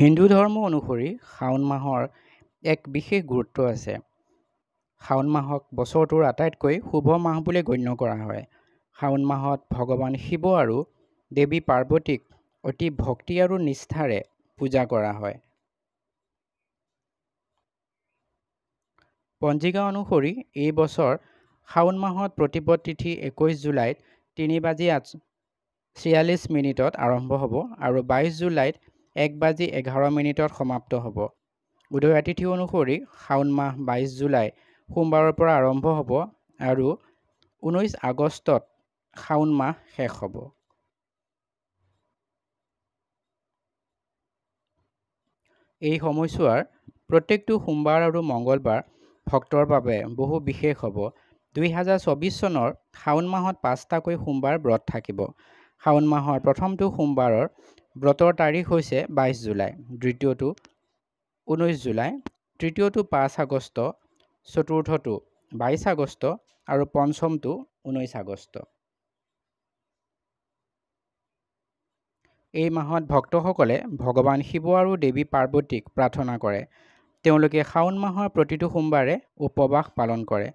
হিন্দু ধৰ্ম অনুসৰি শাওণ মাহৰ এক বিশেষ গুৰুত্ব আছে। শাওণ মাহক বছৰটোৰ আটাইতকৈ শুভ মাহ বুলি গণ্য কৰা হয়। শাওণ মাহত ভগৱান শিৱ আৰু দেৱী পাৰ্বতীক অতি ভক্তি আৰু নিষ্ঠাৰে পূজা কৰা হয়। পঞ্জিকা অনুসৰি এই বছৰ শাওণ মাহত প্ৰতিপদ তিথি 21 জুলাইত 3:46 আৰম্ভ হ'ব আৰু 22 জুলাইত 1:11 সমাপ্ত হ'ব। উদয়া তিথি অনুসৰি শাওণ মাহ 22 জুলাই সোমবাৰৰ পৰা আৰম্ভ হ'ব আৰু 19 আগষ্টত শাওণ মাহ শেষ হ'ব। এই সময়ছোৱাৰ প্ৰত্যেকটো সোমবাৰ আৰু মঙ্গলবাৰ ভক্তৰ বাবে বহু বিশেষ হ'ব। 2024 চনৰ শাওণ মাহত 5টাকৈ সোমবাৰ ব্ৰত থাকিব। শাওণ মাহৰ প্ৰথমটো সোমবাৰৰ ব্ৰতৰ তাৰিখ হৈছে 22 জুলাই, দ্বিতীয়টো 19 জুলাই, তৃতীয়টো 5 আগষ্ট, চতুৰ্থটো 22 আগষ্ট আৰু পঞ্চমটো 19 আগষ্ট। এই মাহত ভক্তসকলে ভগৱান শিৱ আৰু দেৱী পাৰ্বতীক প্ৰাৰ্থনা কৰে। তেওঁলোকে শাওণ মাহৰ প্ৰতিটো সোমবাৰে উপবাস পালন কৰে।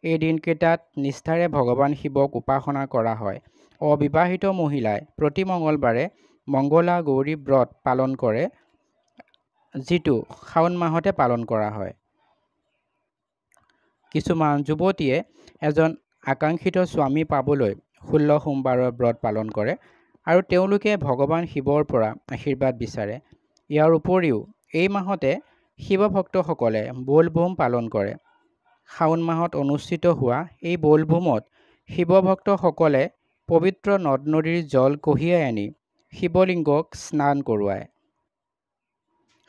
এই দিনকেইটাত নিষ্ঠাৰে ভগৱান শিৱক উপাসনা কৰা হয়। অবিবাহিত মহিলাই প্ৰতি মঙ্গলবাৰে মঙ্গলা গৌৰী ব্ৰত পালন কৰে, যিটো শাওণ মাহতে পালন কৰা হয়। কিছুমান যুৱতীয়ে এজন আকাংক্ষিত স্বামী পাবলৈ 16 সোমবাৰৰ ব্ৰত পালন কৰে আৰু তেওঁলোকে ভগৱান শিৱৰ পৰা আশীৰ্বাদ বিচাৰে। ইয়াৰ উপৰিও এই মাহতে শিৱ ভক্তসকলে বোলবোম পালন কৰে। শাওণ মাহত অনুষ্ঠিত হোৱা এই বোলবোমত শিৱ ভক্তসকলে পবিত্ৰ নদ-নদীৰ জল কঢ়িয়াই আনি শিৱলিংগক স্নান কৰোৱায়।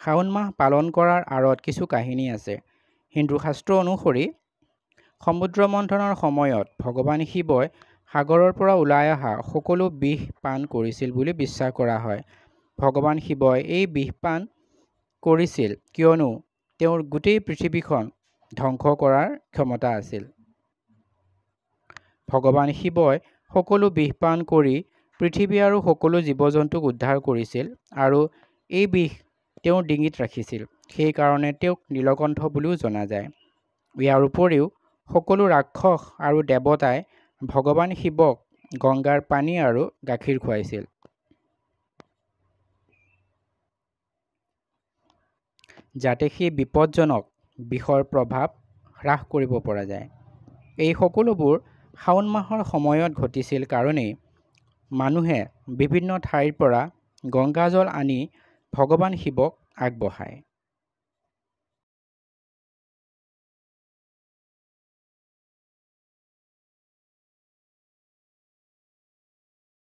শাওণ মাহ পালন কৰাৰ আঁৰত কিছু কাহিনী আছে। হিন্দু শাস্ত্ৰ অনুসৰি সমুদ্ৰ মন্থনৰ সময়ত ভগৱান শিৱই সাগৰৰ পৰা ওলাই অহা সকলো বিষ পান কৰিছিল বুলি বিশ্বাস কৰা হয়। ভগৱান শিৱই এই বিষ পান কৰিছিল কিয়নো তেওঁৰ গোটেই পৃথিৱীখন ধ্বংস কৰাৰ ক্ষমতা আছিল। ভগৱান শিৱই সকলো বিষ পান কৰি পৃথিৱী আৰু সকলো জীৱ-জন্তুক উদ্ধাৰ কৰিছিল আৰু এই বিষ তেওঁৰ ডিঙিত ৰাখিছিল। সেইকাৰণে তেওঁক নীলকণ্ঠ বুলিও জনা যায়। ইয়াৰ উপৰিও সকলো ৰাক্ষস আৰু দেৱতাই ভগৱান শিৱক গংগাৰ পানী আৰু গাখীৰ খুৱাইছিল। যাতে সেই বিপদজনক বিষৰ প্ৰভাৱ হ্ৰাস কৰিব পৰা যায়। এই সকলোবোৰ শাওণ মাহৰ সময়ত ঘটিছিল কাৰণেই মানুহে বিভিন্ন ঠাইৰ পৰা গংগাজল আনি ভগৱান শিৱক আগবঢ়ায়।